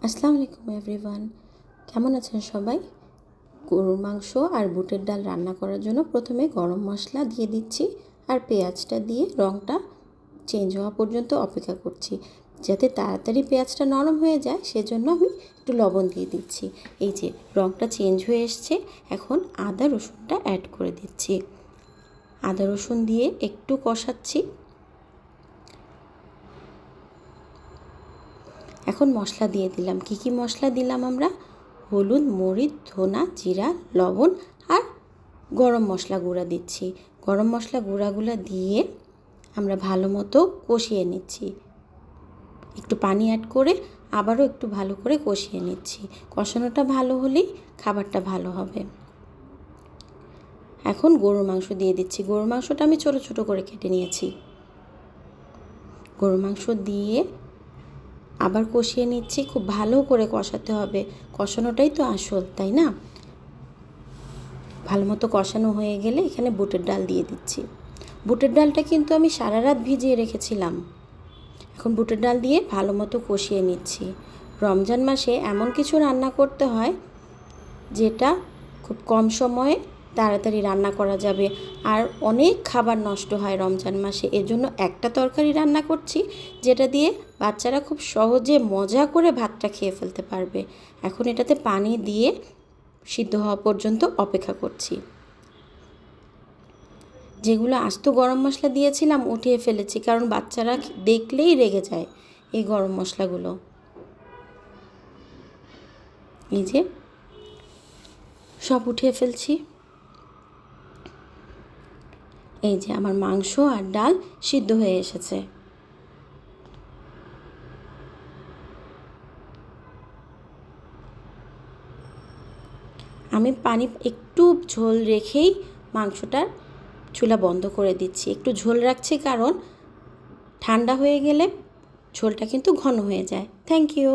আসসালামু আলাইকুম এভরিওয়ান, কেমন আছেন সবাই? গরুর মাংস আর বুটের ডাল রান্না করার জন্য প্রথমে গরম মশলা দিয়ে দিচ্ছি আর পেঁয়াজটা দিয়ে রঙটা চেঞ্জ হওয়া পর্যন্ত অপেক্ষা করছি। যাতে তাড়াতাড়ি পেঁয়াজটা নরম হয়ে যায় সেজন্য আমি একটু লবণ দিয়ে দিচ্ছি। এই যে রঙটা চেঞ্জ হয়ে এসছে, এখন আদা রসুনটা অ্যাড করে দিচ্ছি। আদা রসুন দিয়ে একটু কষাচ্ছি। এখন মশলা দিয়ে দিলাম। কি মশলা দিলাম আমরা? হলুদ, মরিচ, ধনা, জিরা, লবণ আর গরম মশলা গুঁড়া দিচ্ছি। গরম মশলা গুঁড়াগুলো দিয়ে আমরা ভালো মতো কষিয়ে নিচ্ছি। একটু পানি অ্যাড করে আবারও একটু ভালো করে কষিয়ে নিচ্ছি। কষানোটা ভালো হলেই খাবারটা ভালো হবে। এখন গরুর মাংস দিয়ে দিচ্ছি। গরুর মাংসটা আমি ছোটো ছোটো করে কেটে নিয়েছি। গরুর মাংস দিয়ে আবার কষিয়ে নিচ্ছি। খুব ভালো করে কষাতে হবে, কষানোটাই তো আসল, তাই না? ভালো মতো কষানো হয়ে গেলে এখানে বুটের ডাল দিয়ে দিচ্ছি। বুটের ডালটা কিন্তু আমি সারা রাত ভিজিয়ে রেখেছিলাম। এখন বুটের ডাল দিয়ে ভালো মতো কষিয়ে নিচ্ছি। রমজান মাসে এমন কিছু রান্না করতে হয় যেটা খুব কম সময়ে তাড়াতাড়ি রান্না করা যাবে, আর অনেক খাবার নষ্ট হয় রমজান মাসে। এজন্য একটা তরকারি রান্না করছি যেটা দিয়ে বাচ্চারা খুব সহজে মজা করে ভাতটা খেয়ে ফেলতে পারবে। এখন এটাতে পানি দিয়ে সিদ্ধ হওয়া পর্যন্ত অপেক্ষা করছি। যেগুলো আস্ত গরম মশলা দিয়েছিলাম উঠিয়ে ফেলেছি, কারণ বাচ্চারা দেখলেই রেগে যায় এই গরম মশলাগুলো। এই যে সব উঠিয়ে ফেলছি। এই যে আমার মাংস আর ডাল সিদ্ধ হয়ে এসেছে। আমি পানি একটু ঝোল রেখেই মাংসটার চুলা বন্ধ করে দিচ্ছি। একটু ঝোল রাখছি কারণ ঠান্ডা হয়ে গেলে ঝোলটা কিন্তু ঘন হয়ে যায়। Thank you.